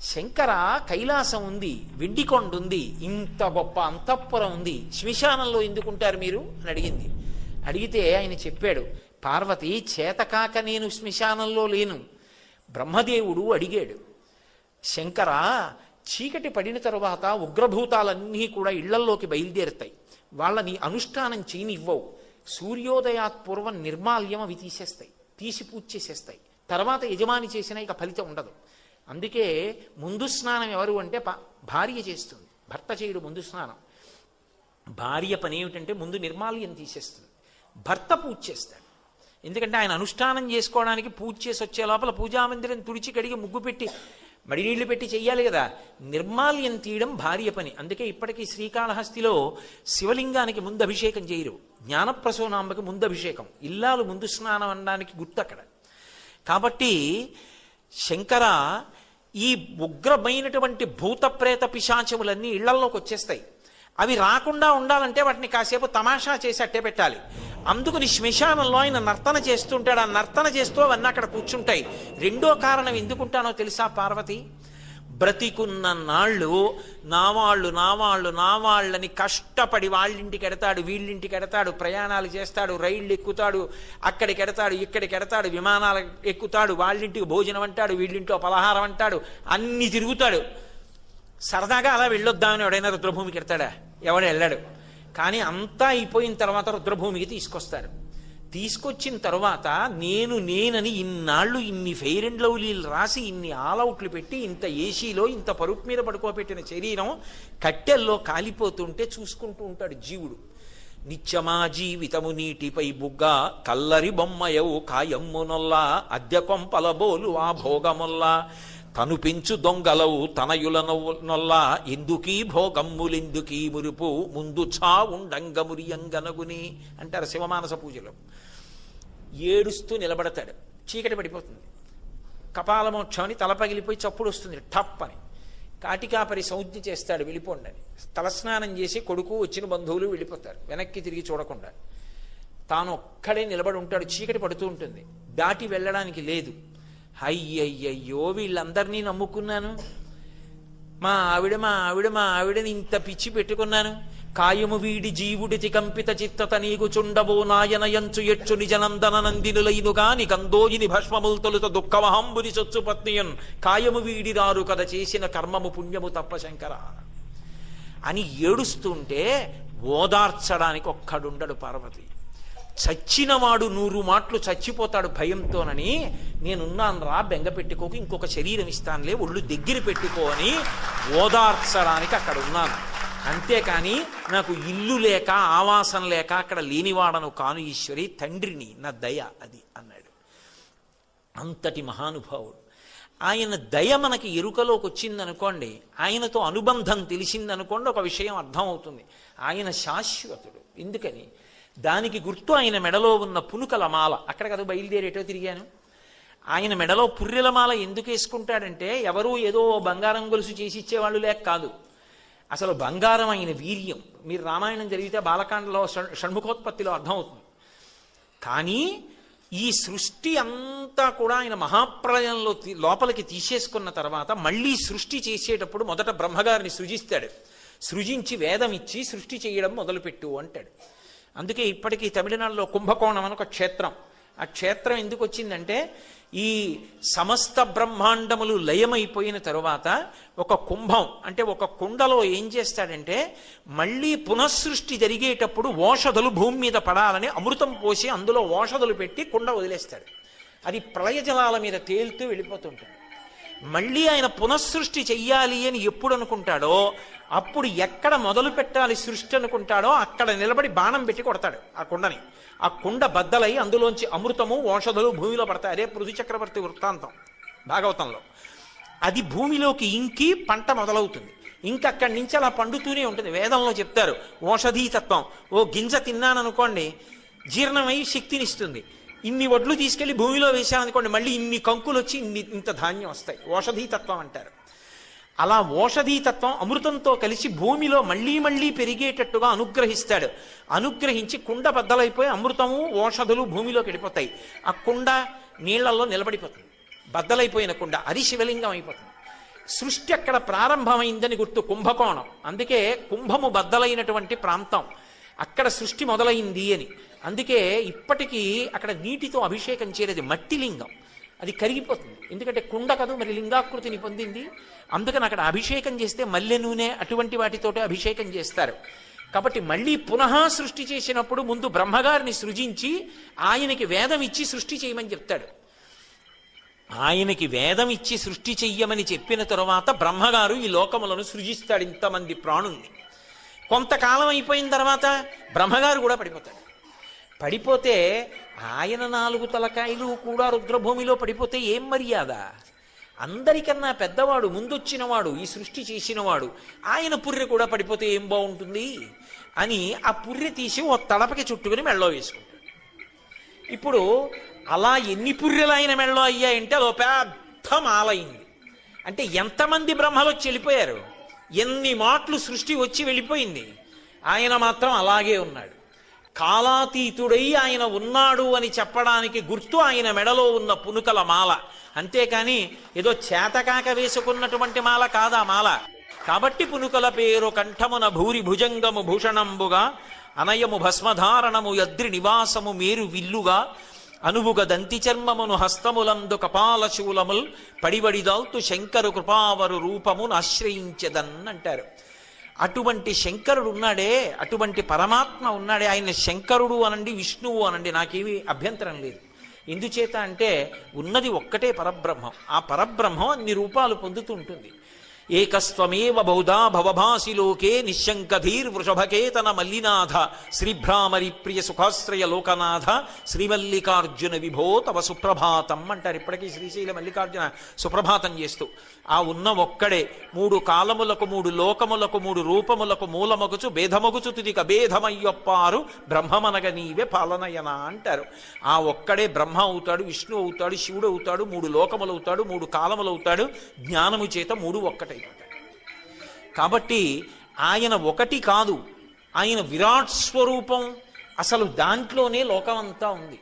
శంకర కైలాసం ఉంది, వెండికొండ ఉంది, ఇంత గొప్ప అంతఃపురం ఉంది, శ్మశానంలో ఎందుకుంటారు మీరు అని అడిగింది. అడిగితే ఆయన చెప్పాడు, పార్వతి చేతకాక నేను శ్మశానంలో లేను. బ్రహ్మదేవుడు అడిగాడు, శంకర చీకటి పడిన తరువాత ఉగ్రభూతాలన్నీ కూడా ఇళ్లల్లోకి బయలుదేరుతాయి, వాళ్ళని అనుష్ఠానం చేయనివ్వవు, సూర్యోదయాత్ పూర్వం నిర్మాల్యం అవి తీసేస్తాయి, తీసి పూజ చేసేస్తాయి, తర్వాత యజమాని చేసినా ఇక ఫలితం ఉండదు. అందుకే ముందు స్నానం ఎవరు అంటే భార్య చేస్తుంది, భర్త చేయడు ముందు స్నానం. భార్య పని ఏమిటంటే ముందు నిర్మాల్యం తీసేస్తుంది, భర్త పూజ చేస్తాడు. ఎందుకంటే ఆయన అనుష్ఠానం చేసుకోవడానికి పూజ చేసి వచ్చే లోపల పూజామందిరం తుడిచి కడిగి ముగ్గు పెట్టి మడినీళ్లు పెట్టి చెయ్యాలి కదా. నిర్మాల్యం తీయడం భార్య పని. అందుకే ఇప్పటికీ శ్రీకాళహస్తిలో శివలింగానికి ముందు అభిషేకం చేయరు, జ్ఞానప్రసూనాంబకి ముందు అభిషేకం, ఇల్లాలు ముందు స్నానం అనడానికి గుర్తు అక్కడ. కాబట్టి శంకర ఈ ఉగ్రమైనటువంటి భూత ప్రేత పిశాచములన్నీ ఇళ్లల్లోకి వచ్చేస్తాయి. అవి రాకుండా ఉండాలంటే వాటిని కాసేపు తమాషా చేసి అట్టే పెట్టాలి. అందుకని శ్మశానంలో ఆయన నర్తన చేస్తుంటాడు. ఆ నర్తన చేస్తూ అవన్నీ అక్కడ కూర్చుంటాయి. రెండో కారణం ఎందుకుంటానో తెలుసా పార్వతి? బ్రతికున్న నాళ్ళు నావాళ్ళని కష్టపడి వాళ్ళింటికి ఎడతాడు, వీళ్ళింటికి ఎడతాడు, ప్రయాణాలు చేస్తాడు, రైళ్ళు ఎక్కుతాడు, అక్కడికి ఎడతాడు, ఇక్కడికి ఎడతాడు, విమానాలు ఎక్కుతాడు, వాళ్ళింటికి భోజనం అంటాడు, వీళ్ళింట్లో పలహారం అంటాడు, అన్ని తిరుగుతాడు. సరదాగా అలా వెళ్ళొద్దామని ఎవడైనా రుద్రభూమికి ఎడతాడా? ఎవడు వెళ్ళాడు. కానీ అంతా అయిపోయిన తర్వాత రుద్రభూమికి తీసుకొస్తారు. తీసుకొచ్చిన తర్వాత నేనని ఇన్నాళ్ళు ఇన్ని ఫెయిర్ అండ్ లవ్లీలు రాసి, ఇన్ని ఆల్అవుట్లు పెట్టి, ఇంత ఏసీలో ఇంత పరుపు మీద పడుకోబెట్టిన శరీరం కట్టెల్లో కాలిపోతుంటే చూసుకుంటూ ఉంటాడు జీవుడు. నిత్యమా జీవితము నీటిపై బుగ్గ, కల్లరి బొమ్మయవు కాయమ్మునొల్లా, అద్దె కొంపల బోలు ఆ భోగముల్లా, తను పెంచు దొంగలవు తనయుల నొల్లా, ఎందుకీ భోగమ్ములెందుకీ మురుపు, ముందు చావుండంగమురియంగనగుని అంటారు శివమానస పూజలో. ఏడుస్తూ నిలబడతాడు, చీకటి పడిపోతుంది, కపాలమోక్షం అని తల పగిలిపోయి చప్పుడు వస్తుంది టప్ అని. కాటికాపరి సంజ్ఞ చేస్తాడు వెళ్ళిపోండి అని. తలస్నానం చేసి కొడుకు వచ్చిన బంధువులు వెళ్ళిపోతారు, వెనక్కి తిరిగి చూడకుండా. తాను ఒక్కడే నిలబడి ఉంటాడు, చీకటి పడుతూ ఉంటుంది, దాటి వెళ్ళడానికి లేదు. అయ్యయ్యయ్యో వీళ్ళందరినీ నమ్ముకున్నాను, మా ఆవిడని ఇంత పిచ్చి పెట్టుకున్నాను, కాయము వీడి జీవుడితి కంపిత చిత్తత నీకు చుండబో నాయనయంచు ఎచ్చు నిజనందన నందినులైనుగా నికందోయిని భస్మములు తొలుత దుఃఖమహంబుని చొచ్చు పత్నియన్, కాయము వీడి రారు కథ చేసిన కర్మము పుణ్యము తప్ప శంకర అని ఏడుస్తుంటే ఓదార్చడానికి ఒక్కడుండడు పార్వతి. చచ్చినవాడు 100 మాటలు చచ్చిపోతాడు భయంతోనని, నేనున్నాను రా బెంగ పెట్టుకోకు, ఇంకొక శరీరం ఇస్తానులే, ఒళ్ళు దగ్గర పెట్టుకో అని ఓదార్చడానికి అక్కడ ఉన్నాను. అంతేకాని నాకు ఇల్లు లేక ఆవాసం లేక అక్కడ లేనివాడను కాను ఈశ్వరి, తండ్రిని, నా దయ అది అన్నాడు. అంతటి మహానుభావుడు ఆయన. దయ మనకి ఎరుకలోకి వచ్చిందనుకోండి, ఆయనతో అనుబంధం తెలిసిందనుకోండి, ఒక విషయం అర్థమవుతుంది, ఆయన శాశ్వతుడు. ఎందుకని? దానికి గుర్తు ఆయన మెడలో ఉన్న పునుకల మాల. అక్కడ కదా బయలుదేరేటో తిరిగాను. ఆయన మెడలో పుర్రెల మాల ఎందుకు వేసుకుంటాడంటే, ఎవరూ ఏదో బంగారం గొలుసు చేసి ఇచ్చేవాళ్ళు లేక కాదు, అసలు బంగారం అయిన వీర్యం. మీరు రామాయణం జరిగితే బాలకాండలో షణ్ముఖోత్పత్తిలో అర్థమవుతుంది. కానీ ఈ సృష్టి అంతా కూడా ఆయన మహాప్రళయంలో లోపలికి తీసేసుకున్న తర్వాత మళ్ళీ సృష్టి చేసేటప్పుడు మొదట బ్రహ్మగారిని సృజిస్తాడు. సృజించి వేదం ఇచ్చి సృష్టి చేయడం మొదలుపెట్టు అంటాడు. అందుకే ఇప్పటికీ తమిళనాడులో కుంభకోణం అని ఒక క్షేత్రం. ఆ క్షేత్రం ఎందుకు వచ్చిందంటే, ఈ సమస్త బ్రహ్మాండములు లయమైపోయిన తరువాత ఒక కుంభం అంటే ఒక కుండలో ఏం చేస్తాడంటే, మళ్ళీ పునఃసృష్టి జరిగేటప్పుడు ఓషధులు భూమి మీద పడాలని అమృతం పోసి అందులో ఓషధులు పెట్టి కుండ వదిలేస్తాడు. అది ప్రళయ జలాల మీద తేలుతూ వెళ్ళిపోతుంటుంది. మళ్ళీ ఆయన పునఃసృష్టి చెయ్యాలి అని ఎప్పుడు అనుకుంటాడో అప్పుడు ఎక్కడ మొదలు పెట్టాలి సృష్టి అనుకుంటాడో అక్కడ నిలబడి బాణం పెట్టి కొడతాడు ఆ కుండని. ఆ కుండ బద్దలై అందులోంచి అమృతము ఓషధులు భూమిలో పడతాయి. అదే పృథు చక్రవర్తి వృత్తాంతం భాగవతంలో. అది భూమిలోకి ఇంకి పంట మొదలవుతుంది. ఇంకక్కడి నుంచి అలా పండుతూనే ఉంటుంది. వేదంలో చెప్తారు ఓషధీతత్వం. ఓ గింజ తిన్నాననుకోండి జీర్ణమై శక్తినిస్తుంది. ఇన్ని వడ్లు తీసుకెళ్లి భూమిలో వేశామనుకోండి మళ్ళీ ఇన్ని కంకులు వచ్చి ఇంత ధాన్యం వస్తాయి. ఓషధీతత్వం అంటారు. అలా ఓషధీతత్వం అమృతంతో కలిసి భూమిలో మళ్ళీ మళ్ళీ పెరిగేటట్టుగా అనుగ్రహిస్తాడు. అనుగ్రహించి కుండ బద్దలైపోయి అమృతము ఓషధులు భూమిలోకి వెళ్ళిపోతాయి. ఆ కుండ నీళ్లలో నిలబడిపోతుంది. బద్దలైపోయిన కుండ అది శివలింగం అయిపోతుంది. సృష్టి అక్కడ ప్రారంభమైందని గుర్తు, కుంభకోణం. అందుకే కుంభము బద్దలైనటువంటి ప్రాంతం, అక్కడ సృష్టి మొదలైంది అని. అందుకే ఇప్పటికీ అక్కడ నీటితో అభిషేకం చేయలేదు, మట్టి లింగం, అది కరిగిపోతుంది. ఎందుకంటే కుండ కదూ మరి లింగాకృతిని పొందింది. అందుకని అక్కడ అభిషేకం చేస్తే మల్లె నూనె అటువంటి వాటితోటే అభిషేకం చేస్తారు. కాబట్టి మళ్ళీ పునః సృష్టి చేసినప్పుడు ముందు బ్రహ్మగారిని సృజించి ఆయనకి వేదం ఇచ్చి సృష్టి చేయమని చెప్తాడు. ఆయనకి వేదం ఇచ్చి సృష్టి చెయ్యమని చెప్పిన తరువాత బ్రహ్మగారు ఈ లోకములను సృజిస్తాడు, ఇంతమంది ప్రాణుల్ని. కొంతకాలం అయిపోయిన తర్వాత బ్రహ్మగారు కూడా పడిపోతాడు. పడిపోతే ఆయన 4 తలకాయలు కూడా రుద్రభూమిలో పడిపోతే ఏం మర్యాద? అందరికన్నా పెద్దవాడు, ముందొచ్చినవాడు, ఈ సృష్టి చేసినవాడు, ఆయన పుర్రె కూడా పడిపోతే ఏం బాగుంటుంది అని ఆ పుర్రె తీసి ఓ తడపకి చుట్టుకుని మెళ్ళో వేసుకుంటాడు. ఇప్పుడు అలా ఎన్ని పుర్రెలు ఆయన మెళ్ళో అయ్యాయంటే అదో పెద్ద మాలైంది. అంటే ఎంతమంది బ్రహ్మలు వచ్చి వెళ్ళిపోయారు, ఎన్ని మాటలు సృష్టి వచ్చి వెళ్ళిపోయింది, ఆయన మాత్రం అలాగే ఉన్నాడు. కాలాతీతుడై ఆయన ఉన్నాడు అని చెప్పడానికి గుర్తు ఆయన మెడలో ఉన్న పునుకల మాల, అంతేకాని ఏదో చేతకాక వేసుకున్నటువంటి మాల కాదా మాల. కాబట్టి పునుకల పేరు కంఠమున భూరి భుజంగము భూషణంబుగా అనయము భస్మధారణము యద్రి నివాసము మేరు విల్లుగా అనువుగ దంతి చర్మమును హస్తములందు కపాల శూలముల్ పడివడిదాల్తు శంకరు కృపావరు రూపమును ఆశ్రయించదన్ అంటారు. అటువంటి శంకరుడు ఉన్నాడే, అటువంటి పరమాత్మ ఉన్నాడే, ఆయన శంకరుడు అనండి, విష్ణువు అనండి, నాకేమీ అభ్యంతరం లేదు. ఎందుచేత అంటే ఉన్నది ఒక్కటే పరబ్రహ్మం. ఆ పరబ్రహ్మం అన్ని రూపాలు పొందుతూ ఉంటుంది. ఏకస్త్వమేవ బహుధా భవభాసి లోకే నిశంకధీర్ వృషభకేతన మల్లినాథ శ్రీభ్రామరి ప్రియ సుఖాశ్రయ లోకనాథ శ్రీమల్లికార్జున విభో తవ సుప్రభాతం అంటారు ఇప్పటికీ శ్రీశైల మల్లికార్జున సుప్రభాతం చేస్తూ. ఆ ఉన్న ఒక్కడే 3 కాలములకు 3 లోకములకు 3 రూపములకు మూలమగుచు భేదమగుచు తుదిక భేదమయ్యొప్పారు బ్రహ్మమనగ నీవే పాలనయన అంటారు. ఆ ఒక్కడే బ్రహ్మ అవుతాడు, విష్ణు అవుతాడు, శివుడు అవుతాడు, 3 లోకములు అవుతాడు, 3 కాలములు అవుతాడు, జ్ఞానము చేత 3 ఒక్కటైపోతాడు. కాబట్టి ఆయన ఒకటి కాదు, ఆయన విరాట్ స్వరూపం, అసలు దాంట్లోనే లోకమంతా ఉంది.